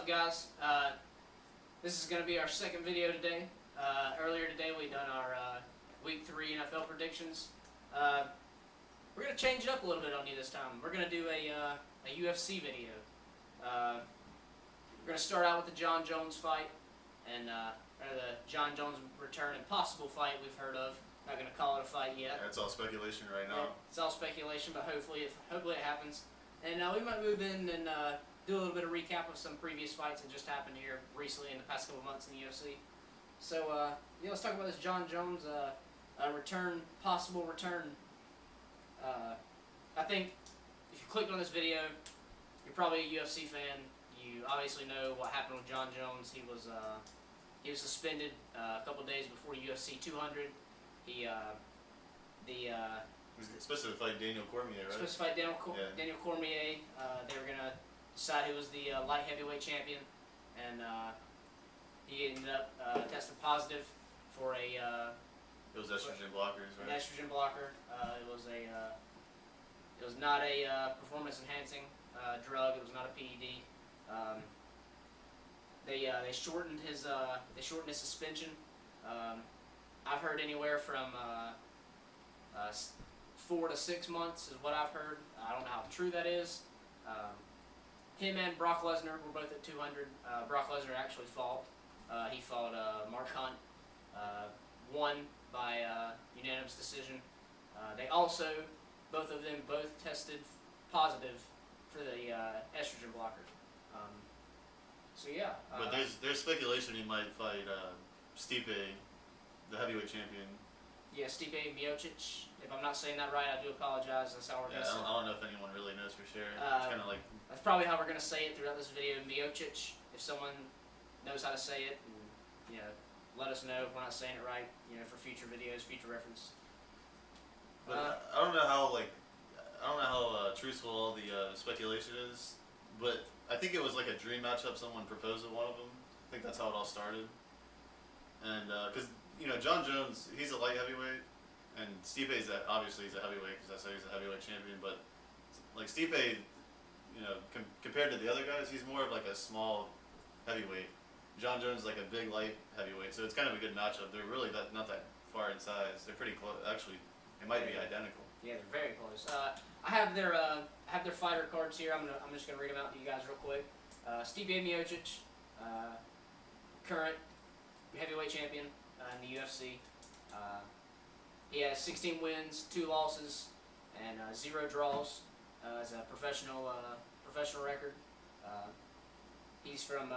guys? This is going to be our second video today. Earlier today we done our Week 3 NFL predictions. We're going to change it up a little bit on you this time. We're going to do a UFC video. We're going to start out with the Jon Jones fight, and the Jon Jones return and possible fight we've heard of. Not going to call it a fight yet. It's all speculation right now. Yeah, it's all speculation, but hopefully it happens. And we might move in and do a little bit of recap of some previous fights that just happened here recently in the past couple months in the UFC. So yeah, let's talk about this Jon Jones possible return. I think if you clicked on this video, you're probably a UFC fan. You obviously know what happened with Jon Jones. He was suspended a couple days before UFC 200. He was supposed to fight Daniel Cormier, right? Supposed to fight Daniel Cormier. They were gonna decide who was the light heavyweight champion, and he ended up testing positive for a. It was estrogen blockers, right? An estrogen blocker. It was not a performance enhancing drug. It was not a PED. They shortened his suspension. I've heard anywhere from 4 to 6 months is what I've heard. I don't know how true that is. Him and Brock Lesnar were both at 200. Brock Lesnar actually fought. He fought Mark Hunt, won by unanimous decision. They also, both of them tested positive for the estrogen blocker. So yeah. But there's speculation he might fight Stipe, the heavyweight champion. Yeah, Stipe Miocic. If I'm not saying that right, I do apologize. That's how we're going to say it. I don't know if anyone really knows for sure. It's kind of like... That's probably how we're going to say it throughout this video. Miocic. If someone knows how to say it, let us know if we're not saying it right, for future videos, future reference. But I don't know how truthful all the speculation is, but I think it was like a dream matchup someone proposed with one of them. I think that's how it all started. And because Jon Jones, he's a light heavyweight, and Stipe's obviously he's a heavyweight because that's how he's a heavyweight champion. But like Stipe, compared to the other guys, he's more of like a small heavyweight. Jon Jones is like a big light heavyweight, so it's kind of a good matchup. They're really not that far in size. They're pretty close. Actually, it might be identical. Yeah, they're very close. I have their fighter cards here. I'm just gonna read them out to you guys real quick. Stipe Miocic, current heavyweight champion in the UFC. He has 16 wins, 2 losses, and 0 draws as a professional record. He's from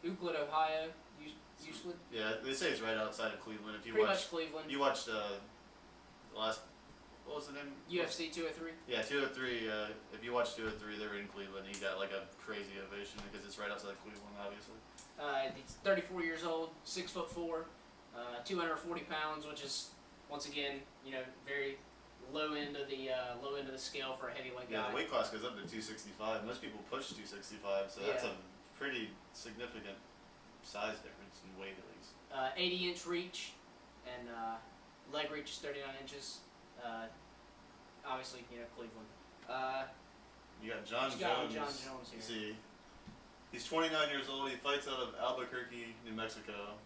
Euclid, Ohio. Euclid? Yeah, they say it's right outside of Cleveland. If you Pretty much Cleveland. You watched the last, what was the name? UFC 203? Yeah, 203. If you watch 203, they were in Cleveland. He got like a crazy ovation because it's right outside of Cleveland, obviously. He's 34 years old, 6'4", 240 pounds, which is once again, very low end of the scale for a heavyweight guy. Yeah, the weight class goes up to 265. Most people push 265, so that's a pretty significant size difference in weight at least. 80-inch reach, and leg reach is 39 inches. Obviously, Cleveland. You got Jon Jones here. You see, he's 29 years old. He fights out of Albuquerque, New Mexico.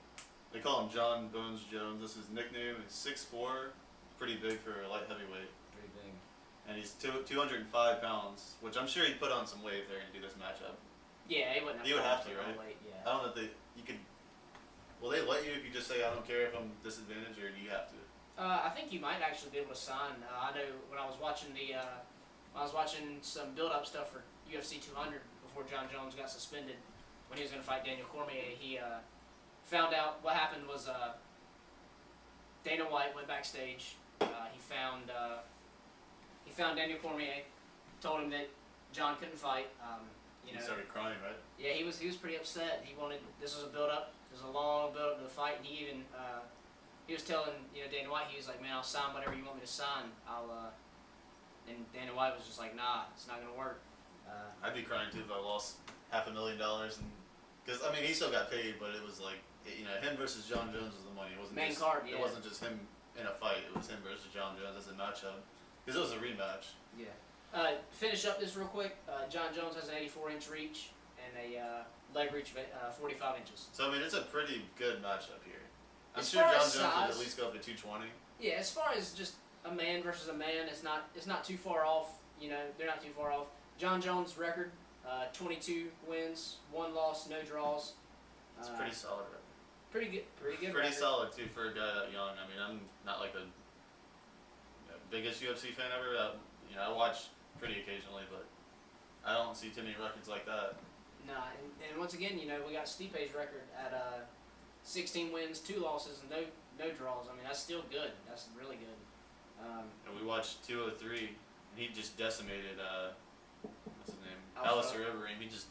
They call him Jon Bones Jones. That's his nickname. He's 6'4", pretty big for a light heavyweight. Pretty big. And he's 205 pounds, which I'm sure he'd put on some weight if they're going to do this matchup. Yeah, he wouldn't have You would have to, right? Weight, yeah. I don't know if you could... Will they let you if you just say, I don't care if I'm disadvantaged, or do you have to? I think you might actually be able to sign. I know when I was watching some build-up stuff for UFC 200 before Jon Jones got suspended when he was going to fight Daniel Cormier, he found out what happened was Dana White went backstage. He found Daniel Cormier, told him that Jon couldn't fight. He started crying, right? Yeah, he was pretty upset. This was a build-up. This was a long build-up to the fight, and he was telling Dana White, he was like, man, I'll sign whatever you want me to sign. And Dana White was just like, nah, it's not gonna work. I'd be crying too if I lost $500,000, and because I mean he still got paid, but it was like him versus Jon Jones was the money. It wasn't main card. Yeah. It wasn't just him in a fight. It was him versus Jon Jones as a matchup because it was a rematch. Yeah. Finish up this real quick. Jon Jones has an 84-inch reach, and a leg reach of 45 inches. So I mean, it's a pretty good matchup here. I'm As sure far Jon as Jones would size- at least go up to 220. Yeah, as far as just a man versus a man, it's not too far off. You know, they're not too far off. Jon Jones' record, 22 wins, 1 loss, no draws. It's pretty solid. Pretty good. Pretty Pretty record. solid too for a guy that young. I mean, I'm not like the biggest UFC fan ever. I watch pretty occasionally, but I don't see too many records like that. Nah, and once again, you know, we got Stipe's record at 16 wins, 2 losses, and no draws. I mean, that's still good. That's really good. And we watched 203, and he just decimated. What's his name? Alistair. Alistair Overeem.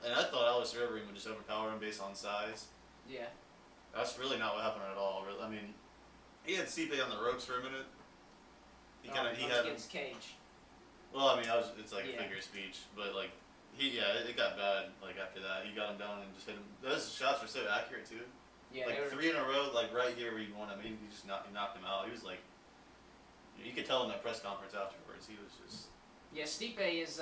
And I thought Alistair Overeem would just overpower him based on size. Yeah. That's really not what happened at all. I mean, he had Stipe on the ropes for a minute. He had him. against Cage. Well, I mean, it's like a Yeah. figure of speech, but like it got bad. Like after that, he got him down and just hit him. Those shots were so accurate too. Yeah. Like they were, 3 in a row, like right here where you won. I mean, he knocked him out. He was like, you could tell in that press conference afterwards. He was just. Yeah, Stipe is.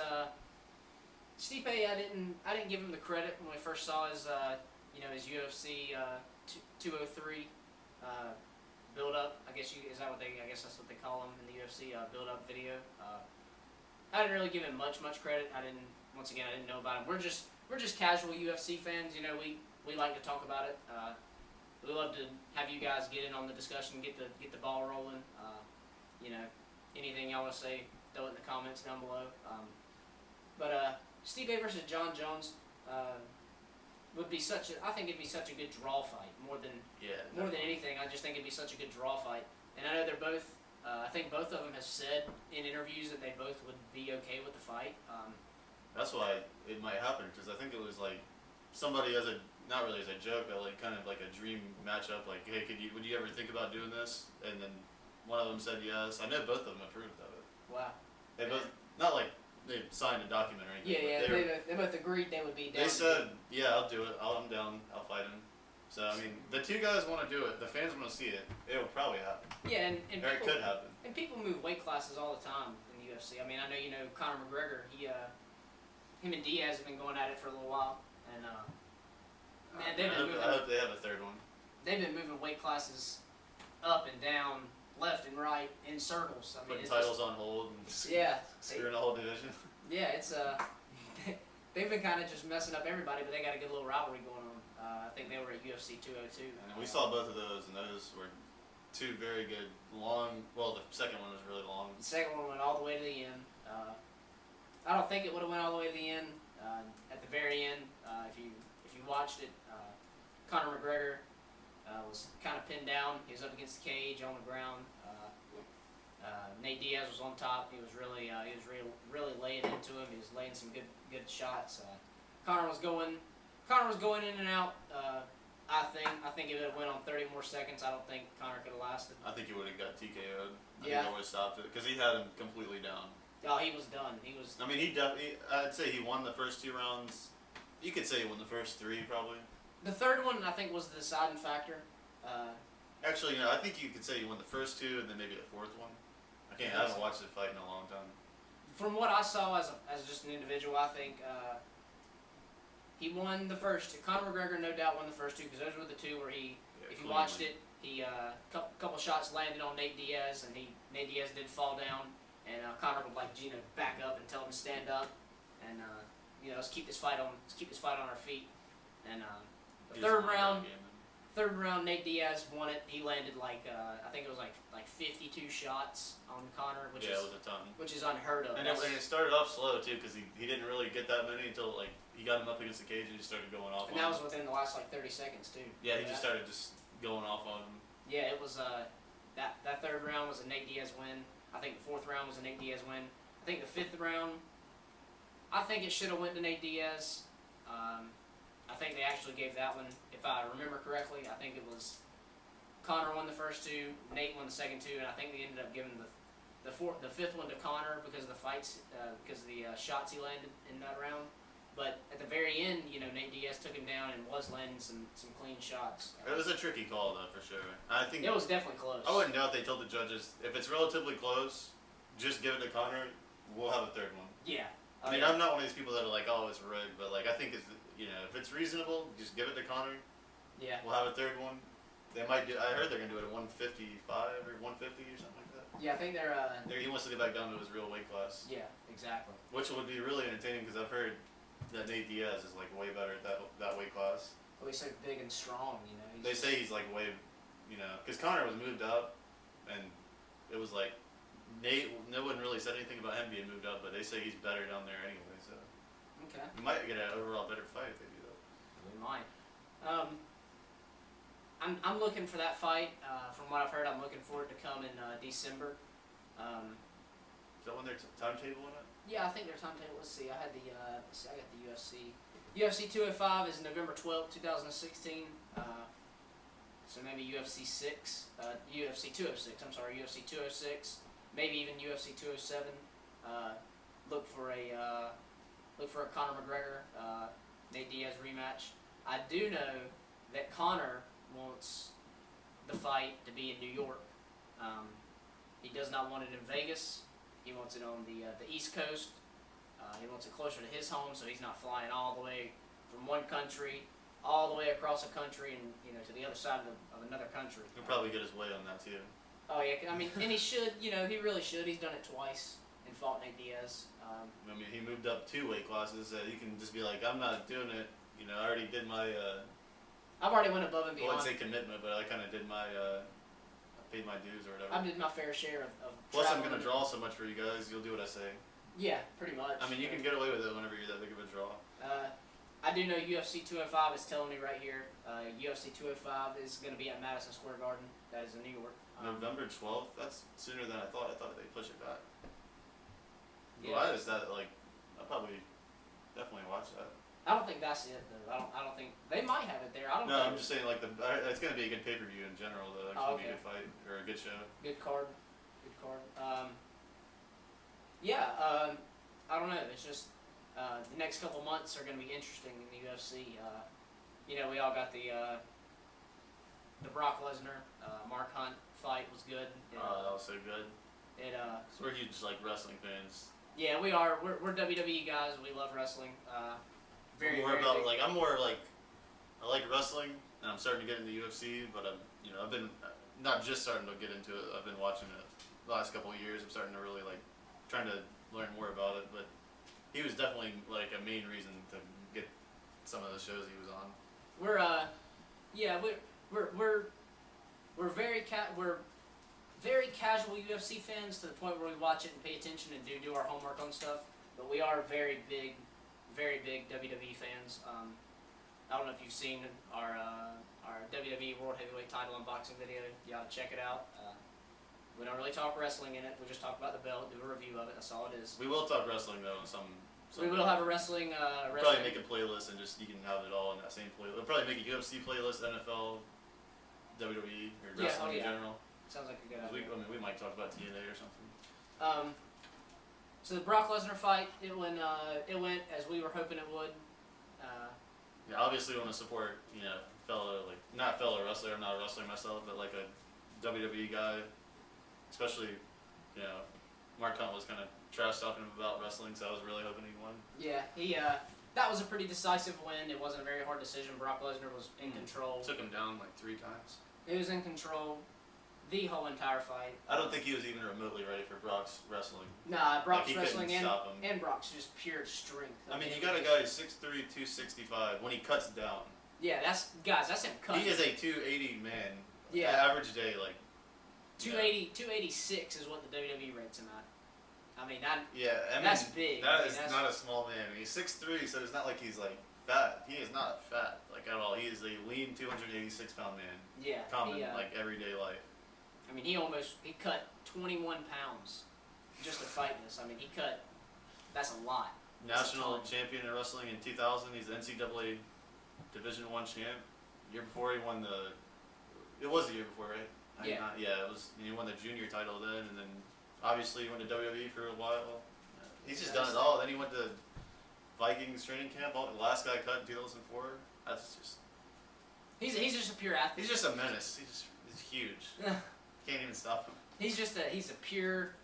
Stipe, I didn't give him the credit when I first saw his his UFC 203 build up. I guess that's what they call him in the UFC build up video. I didn't really give him much credit. I didn't know about him. We're just casual UFC fans. You know, we like to talk about it. We love to have you guys get in on the discussion, get the ball rolling. Anything y'all want to say, throw it in the comments down below. But Stipe versus Jon Jones would be I think it'd be such a good draw fight more than anything. I just think it'd be such a good draw fight. And I know they're both. I think both of them have said in interviews that they both would be okay with the fight. That's why it might happen, because I think it was like somebody not really as a joke, but like kind of like a dream matchup. Like, hey, would you ever think about doing this? And then one of them said yes. I know both of them approved of it. Wow. They both not like they signed a document or anything. Yeah. They both agreed they would be down. They said, yeah, I'll do it. I'm down. I'll fight him. So I mean, the two guys want to do it. The fans want to see it. It will probably happen. Yeah, and or it could happen. And people move weight classes all the time in the UFC. I mean, I know Conor McGregor. Him and Diaz have been going at it for a little while, and I hope they have a third one. They've been moving weight classes up and down, left and right in circles. I mean, Putting titles on hold and screwing the whole division. Yeah, it's they've been kind of just messing up everybody, but they got a good little rivalry going on. I think they were at UFC 202. And we saw both of those, and those were two very good, long. Well, the second one was really long. The second one went all the way to the end. I don't think it would have went all the way to the end. At the very end, if you watched it, Conor McGregor was kind of pinned down. He was up against the cage on the ground. Nate Diaz was on top. He was really laying into him. He was laying some good shots. Conor was going in and out. I think if it went on 30 more seconds, I don't think Conor could have lasted. I think he would have got TKO'd. I think Yeah. they would have stopped it, because he had him completely down. Oh, he was done. He was. I mean, I'd say he won the first 2 rounds. You could say he won the first 3, probably. The third one, I think, was the deciding factor. Actually, I think you could say he won the first 2, and then maybe the 4th one. I haven't watched the fight in a long time. From what I saw as just an individual, I think he won the first 2. Conor McGregor, no doubt, won the first 2, because those were the 2 where if you watched it, he couple shots landed on Nate Diaz, and Nate Diaz did fall down, and Conor would back up and tell him to stand up, and let's keep this fight on our feet. And the third round, Nate Diaz won it. He landed I think it was like 52 shots on Conor, which it was a ton. which is unheard of. And it started off slow too, because he didn't really get that many until he got him up against the cage and he started going off. And that was within the last 30 seconds too. Yeah, he just started going off on him. Yeah, it was that third round was a Nate Diaz win. I think the 4th round was a Nate Diaz win. I think the 5th round, I think it should have went to Nate Diaz. I think they actually gave that one, if I remember correctly. I think it was Conor won the first 2, Nate won the second 2, and I think they ended up giving the 5th one to Conor because of the fights, because of the shots he landed in that round. But at the very end, Nate Diaz took him down and was landing some clean shots. It was a tricky call though, for sure. I think it was definitely close. I wouldn't doubt they told the judges, if it's relatively close, just give it to Conor. We'll have a 3rd one. Yeah. I mean, I'm not one of these people that are like, oh, it's rigged, but I think if it's reasonable, just give it to Conor. Yeah. We'll have a third one. They might do. I heard they're gonna do it at 155 or 150 or something like that. Yeah, I think they're. He wants to get back down to his real weight class. Yeah, exactly. Which would be really entertaining because I've heard that Nate Diaz is like way better at that weight class. Well, he's so big and strong, They say he's like way, because Conor was moved up, and it was like Nate. No one really said anything about him being moved up, but they say he's better down there anyway. So Okay. we might get an overall better fight if they do that. We might. I'm looking for that fight. From what I've heard, I'm looking for it to come in December. Is that when their timetable on it? Yeah, I think their timetable. Let's see. I had the. I got the UFC. UFC 205 is November 12th, 2016. So maybe UFC 6, UFC 206. I'm sorry, UFC 206. Maybe even UFC 207. Look for a Conor McGregor, Nate Diaz rematch. I do know that Conor wants the fight to be in New York. He does not want it in Vegas. He wants it on the East Coast. He wants it closer to his home, so he's not flying all the way from one country, all the way across a country, and to the other side of another country. He'll probably get his way on that too. Oh yeah, I mean, and he should. He really should. He's done it twice and fought Nate Diaz. I mean, he moved up 2 weight classes. You can just be like, I'm not doing it. I already did my. I've already went above and I wouldn't beyond. say commitment, but I kind of did my. I paid my dues or whatever. I did my fair share of Plus, I'm traveling. gonna draw so much for you guys. You'll do what I say. Yeah, pretty much. I mean, you can get away with it whenever you're that big of a draw. I do know UFC 205 is telling me right here. UFC 205 is going to be at Madison Square Garden. That is in New York. November 12th. That's sooner than I thought. I thought they'd push it back. Yeah. Why is that? Like, I'll probably definitely watch that. I don't think that's it though. I don't think they might have it there. I don't No, know. I'm just saying like it's gonna be a good pay-per-view in general. Though, it's gonna be a good fight or a good show. Good card. Good card. I don't know. It's just the next couple months are going to be interesting in the UFC. We all got the Brock Lesnar, Mark Hunt fight was good. That was so good. Cause we're huge like wrestling fans. Yeah, we are. We're WWE guys. We love wrestling. Very more very about big. like I'm more like I like wrestling and I'm starting to get into UFC, but I've been not just starting to get into it. I've been watching it the last couple of years. I'm starting to really like trying to learn more about it. But he was definitely like a main reason to get some of the shows he was on. We're very casual UFC fans to the point where we watch it and pay attention and do our homework on stuff. But we are very big WWE fans. I don't know if you've seen our WWE World Heavyweight Title unboxing video. You ought to check it out. We don't really talk wrestling in it. We just talk about the belt, do a review of it. That's all it is. We will talk wrestling though. We will have a wrestling. We'll probably make a playlist and just you can have it all in that same playlist. We'll probably make a UFC playlist, NFL, WWE, or wrestling in general. Sounds like a good idea. We might talk about TNA or something. So the Brock Lesnar fight, it went as we were hoping it would. Yeah, obviously want to support not fellow wrestler. I'm not a wrestler myself, but like a WWE guy, especially Mark Hunt was kind of trash talking about wrestling, so I was really hoping he won. Yeah, that was a pretty decisive win. It wasn't a very hard decision. Brock Lesnar was in control. Took him down like 3 times. He was in control the whole entire fight. I don't think he was even remotely ready for Brock's wrestling. Nah, Brock's he wrestling couldn't stop him. and Brock's just pure strength. I mean, you got a guy who's 6'3", 265. When he cuts down, yeah, that's him cutting. he is a 280 man. Yeah. Average day, like 286 is what the WWE rates him at. I mean, that's big. That's not a small man. I mean, he's 6'3", so it's not like he's like fat. He is not fat like at all. He is a lean 286 pound man. Yeah. Common like everyday life. I mean, he cut 21 pounds just to fight this. I mean, that's a lot. National champion in wrestling in 2000. He's the NCAA Division I champ. Year before he won it was the year before, right? Yeah. It was. He won the junior title then, and then obviously he went to WWE for a while. He's just done it all. Then he went to Vikings training camp. The last guy cut in 2004. That's just. He's just a pure athlete. He's just a menace. He's huge. Can't even stop him. He's a pure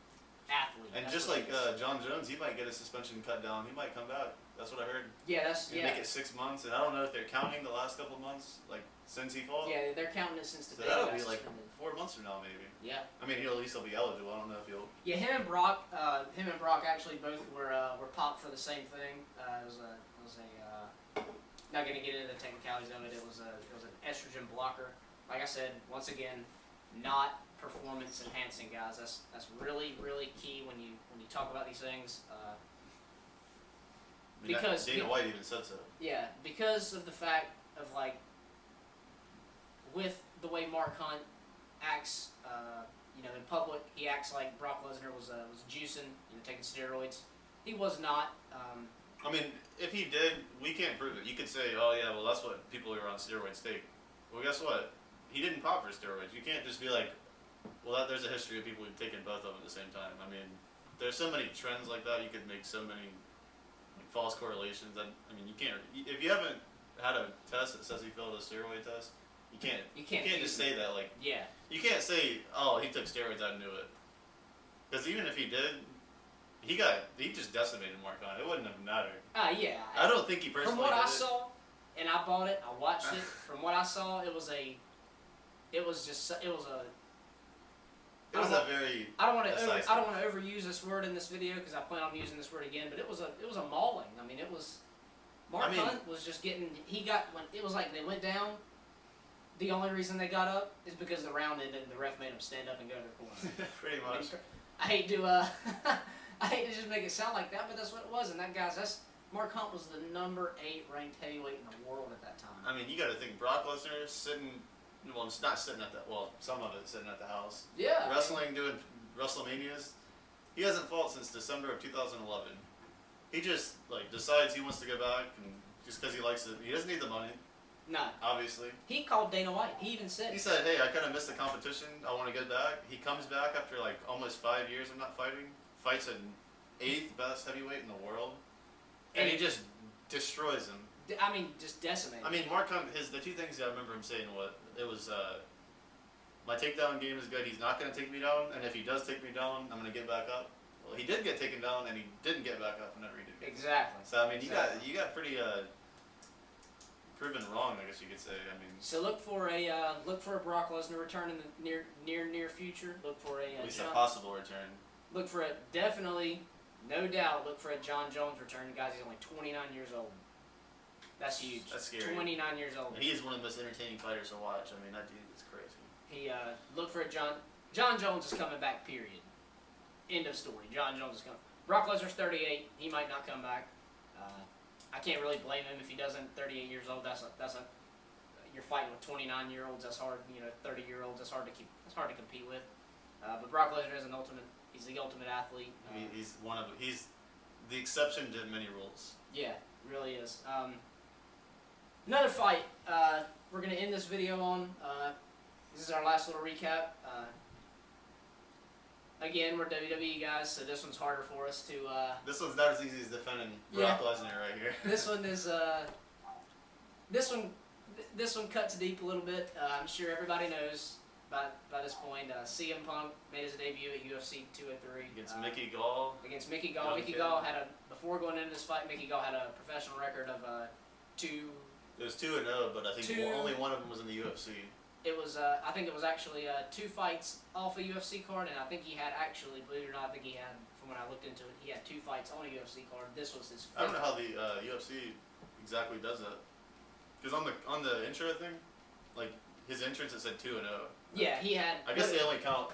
athlete. And That's just what like Jon Jones, he might get his suspension cut down. He might come back. That's what I heard. Yeah, that's They make it 6 months, and I don't know if they're counting the last couple of months, like since he fought. Yeah, they're counting it since the So day that'll he be got like suspended. 4 months from now, maybe. Yeah. I mean, at least he'll be eligible. I don't know if he'll. Yeah, him and Brock actually both were popped for the same thing. It was a not gonna get into the technicalities of it. It was an estrogen blocker. Like I said, once again, not performance enhancing, guys. That's really key when you talk about these things. I mean, Because Dana White even said so. Yeah, because of the fact of like with the way Mark Hunt acts, in public, he acts like Brock Lesnar was juicing, taking steroids. He was not. I mean, if he did, we can't prove it. You could say, oh yeah, well that's what people who are on steroids take. Well, guess what? He didn't pop for steroids. You can't just be like, well, there's a history of people who've taken both of them at the same time. I mean, there's so many trends like that. You could make so many false correlations. I mean, you can't. If you haven't had a test that says he failed a steroid test, you can't just say that. Like, yeah. You can't say, oh, he took steroids. I knew it. Because even if he did, he just decimated Mark Hunt. It wouldn't have mattered. Yeah. I don't think he personally. From what I did saw, and I bought it, I watched it. From what I saw, it was a very. I don't want to overuse this word in this video because I plan on using this word again. But it was a mauling. I mean, it was. Mark Hunt was just getting. When it was like they went down. The only reason they got up is because the round ended and the ref made them stand up and go to their corner. Pretty much. I hate to I hate to just make it sound like that, but that's what it was. And Mark Hunt was the number 8 ranked heavyweight in the world at that time. I mean, you got to think Brock Lesnar sitting. Well, it's not sitting at the. Well, some of it sitting at the house. Yeah. Wrestling, doing WrestleManias. He hasn't fought since December of 2011. He just decides he wants to go back, and just because he likes it, he doesn't need the money. No. Obviously. He called Dana White. He even said. He said, "Hey, I kind of missed the competition. I want to get back." He comes back after almost 5 years of not fighting. Fights an 8th best heavyweight in the world, and he just destroys him. I mean, just decimated. I mean, Mark Hunt. The 2 things I remember him saying was, my takedown game is good. He's not going to take me down, and if he does take me down, I'm going to get back up. Well, he did get taken down, and he didn't get back up whenever he did. Exactly. So I mean, you got pretty proven wrong, I guess you could say. I mean. So look for a Brock Lesnar return in the near future. Look for at least a possible return. Look for it, definitely, no doubt. Look for a Jon Jones return, guys. He's only 29 years old. That's huge. That's scary. 29 years old. And he is one of the most entertaining fighters to watch. I mean, that dude is crazy. He look for a Jon Jones is coming back. Period. End of story. Jon Jones is coming. Brock Lesnar's 38. He might not come back. I can't really blame him if he doesn't. 38 years old. That's a you're fighting with 29-year-olds. That's hard. 30-year-olds. That's hard to compete with. But Brock Lesnar is he's the ultimate athlete. He's the exception to many rules. Yeah, really is. Another fight we're gonna end this video on. This is our last little recap. Again, we're WWE guys, so this one's harder for us to. This one's not as easy as defending Brock Lesnar right here. This one is. This one cuts deep a little bit. I'm sure everybody knows by this point. CM Punk made his debut at UFC 203 against Mickey Gall. Against Mickey Gall. Mickey Gall had before going into this fight. Mickey Gall had a professional record of 2. It was 2-0, but I think only one of them was in the UFC. It was, I think it was actually 2 fights off a UFC card, and I think he had actually, believe it or not, I think he had, from when I looked into it, he had 2 fights on a UFC card. This was his 5th. I don't know how the UFC exactly does that. Because on the intro thing, his entrance it said 2-0. Yeah, he had. I guess they only count.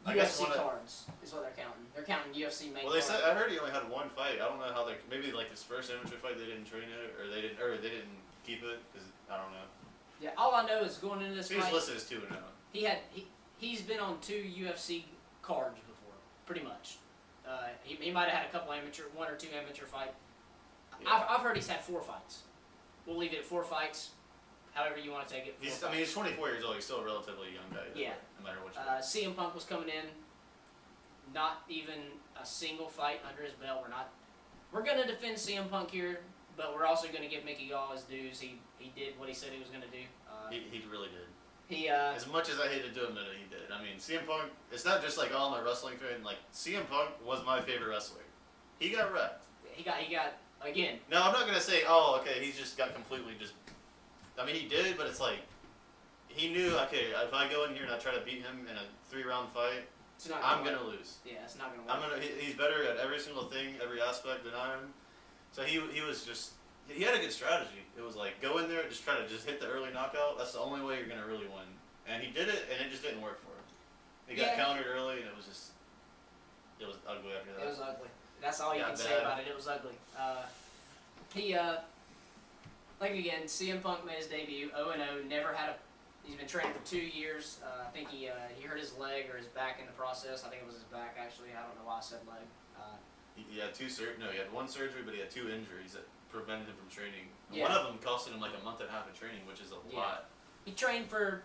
UFC cards is what they're counting. They're counting UFC main. Well, they said I heard he only had 1 fight. I don't know how maybe his first amateur fight they didn't train it or they didn't keep it because I don't know. Yeah, all I know is going into this fight. He's listed as 2-0. He's been on 2 UFC cards before, pretty much. He might have had a couple 1 or 2 amateur fights. Yeah. I've heard he's had 4 fights. We'll leave it at 4 fights. However you want to take it. He's 24 years old. He's still a relatively young guy. Yeah. No matter what. CM Punk was coming in. Not even a single fight under his belt. We're gonna defend CM Punk here, but we're also gonna give Mickey Gall his dues. He did what he said he was gonna do. He really did. He as much as I hate to admit it, he did. I mean, CM Punk. It's not just I'm a wrestling fan. CM Punk was my favorite wrestler. He got wrecked. He got again. No, I'm not gonna say, oh, okay, he's just got completely just. I mean, he did, but it's like he knew. Okay, if I go in here and I try to beat him in a 3-round fight, I'm gonna lose. Yeah, it's not gonna work. He's better at every single thing, every aspect than I am. So he was just. He had a good strategy. It was like go in there, just try to just hit the early knockout. That's the only way you're gonna really win. And he did it, and it just didn't work for him. He got countered early, and it was ugly after that. It was ugly. That's all you can say about it. It was ugly. Like again, CM Punk made his debut, 0-0. Never had a. He's been training for 2 years. I think he hurt his leg or his back in the process. I think it was his back actually. I don't know why I said leg. He had he had one surgery, but he had 2 injuries that prevented him from training. Yeah. One of them costed him like a month and a half of training, which is a lot. He trained for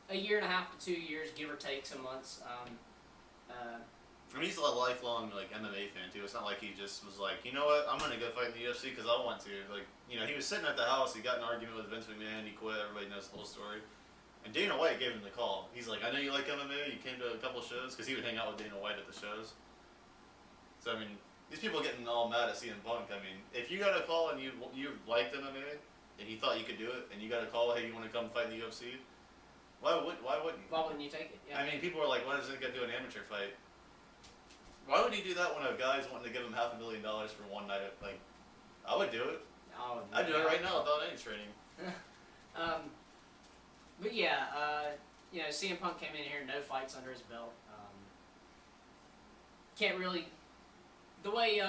a 1.5 to 2 years, give or take some months. I mean, he's a lifelong like MMA fan too. It's not like he just was like, you know what, I'm gonna go fight in the UFC because I want to. Like, he was sitting at the house. He got in an argument with Vince McMahon. He quit. Everybody knows the whole story. And Dana White gave him the call. He's like, I know you like MMA. You came to a couple shows because he would hang out with Dana White at the shows. So I mean, these people getting all mad at CM Punk. I mean, if you got a call and you liked MMA and you thought you could do it, and you got a call, hey, you want to come fight in the UFC? Why wouldn't you? Why wouldn't you take it? Yeah. I mean, people are like, why does it got to do an amateur fight? Why would he do that when a guy's wanting to give him $500,000 for one night? Like, I would do it. I'd do it right now without any training. But yeah, CM Punk came in here, no fights under his belt. Can't really. The way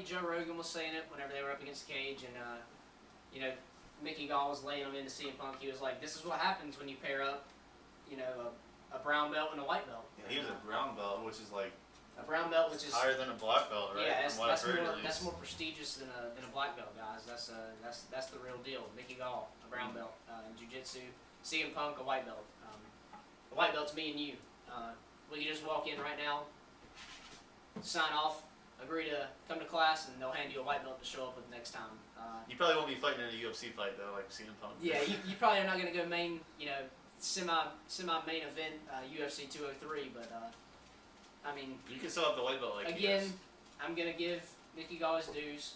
Joe Rogan was saying it whenever they were up against Cage, and Mickey Gall was laying him into CM Punk. He was like, "This is what happens when you pair up, a brown belt and a white belt." Yeah, he was a brown belt, which is like. A brown belt, which is higher than a black belt, right? Yeah, that's more prestigious than a black belt, guys. That's the real deal. Mickey Gall, a brown belt in jiu-jitsu. CM Punk, a white belt. The white belt's me and you. We can just walk in right now, sign off, agree to come to class, and they'll hand you a white belt to show up with next time. You probably won't be fighting in a UFC fight though, like CM Punk. Yeah, you probably are not going to go main, semi main event UFC 203, but. I mean, you can still have the white belt like again, I'm gonna give Mickey Gall his dues.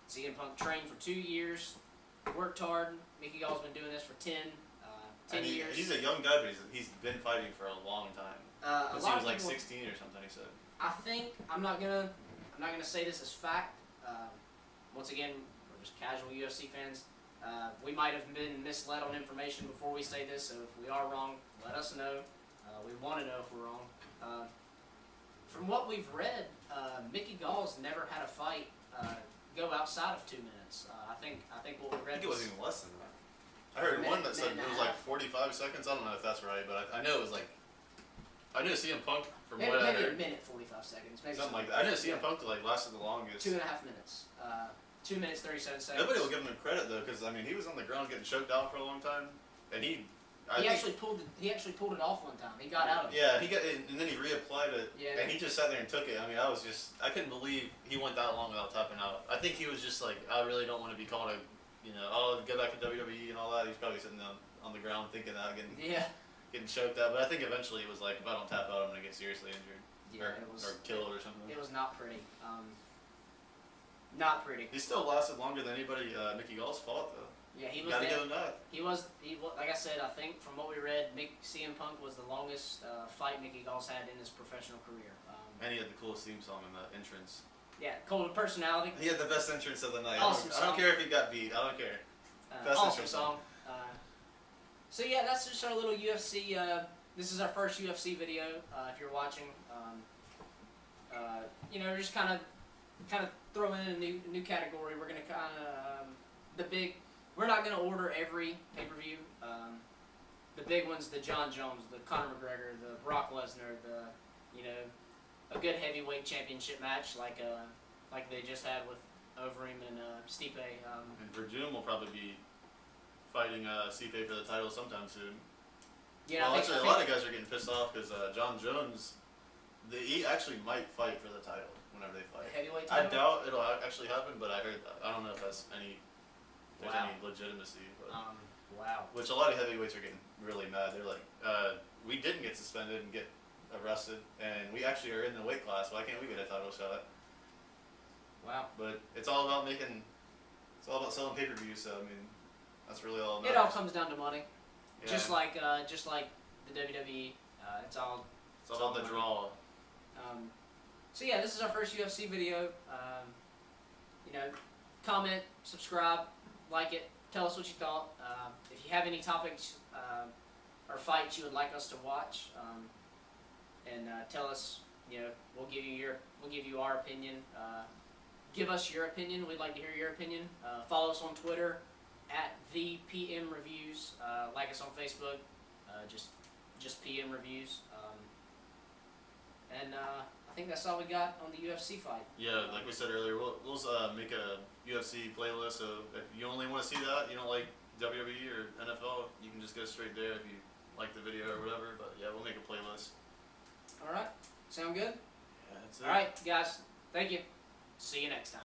CM Punk trained for 2 years, worked hard. Mickey Gall's been doing this for 10 years. He's a young guy, but he's been fighting for a long time. Since he was like 16 or something, he said. I think I'm not gonna say this as fact. Once again, we're just casual UFC fans. We might have been misled on information before we say this, so if we are wrong, let us know. We want to know if we're wrong. From what we've read, Mickey Gall's never had a fight go outside of 2 minutes. I think what we read. I think it was even less than that. I heard one that said it was like 45 seconds. I don't know if that's right, but I know it was like. I knew CM Punk from what I heard. Maybe a minute 45 seconds. Maybe something like that. I know CM Punk like lasted the longest. 2.5 minutes. 2 minutes 37 seconds. Nobody will give him credit though, because I mean he was on the ground getting choked out for a long time, and he actually pulled it off one time. He got out of it. Yeah, he got it, and then he reapplied it, yeah. And he just sat there and took it. I mean, I couldn't believe he went that long without tapping out. I think he was just like, I really don't want to be called go back to WWE and all that. He's probably sitting down on the ground thinking that, getting choked out. But I think eventually it was like, if I don't tap out, I'm gonna get seriously injured, or killed or something. It was not pretty. Not pretty. He still lasted longer than anybody Mickey Gall's fought though. Yeah, he was. Gotta give him that. He like I said. I think from what we read, CM Punk was the longest fight Mickey Gall's had in his professional career. And he had the coolest theme song in the entrance. Yeah, cool personality. He had the best entrance of the night. Awesome I don't care if he got beat. I don't care. Best awesome song. So yeah, that's just our little UFC. This is our first UFC video. If you're watching, we're just kind of throw in a new category. We're gonna We're not gonna order every pay-per-view. The big ones, the Jon Jones, the Conor McGregor, the Brock Lesnar, a good heavyweight championship match like they just had with Overeem and Stipe. And Verdun will probably be fighting Stipe for the title sometime soon. Yeah, well, a lot of guys are getting pissed off because Jon Jones, he actually might fight for the title whenever they fight. Heavyweight title? I doubt it'll actually happen, but I don't know if that's any legitimacy. But, wow. Which a lot of heavyweights are getting really mad. They're like, we didn't get suspended and get arrested, and we actually are in the weight class. Why can't we get a title shot? Wow. But it's all about selling pay-per-views. So I mean, that's really all. It all comes down to money. Yeah. Just like the WWE. It's all about the money. draw. So yeah, this is our first UFC video. Comment, subscribe, like it, tell us what you thought. If you have any topics or fights you would like us to watch, and tell us. We'll give you our opinion. Give us your opinion. We'd like to hear your opinion. Follow us on Twitter @the_PM_reviews. Like us on Facebook. Just PM Reviews. And I think that's all we got on the UFC fight. Yeah, like we said earlier, we'll make a UFC playlist. So if you only want to see that, you don't like WWE or NFL, you can just go straight there if you like the video or whatever. But yeah, we'll make a playlist. All right. Sound good? Yeah, that's it. All right, guys. Thank you. See you next time.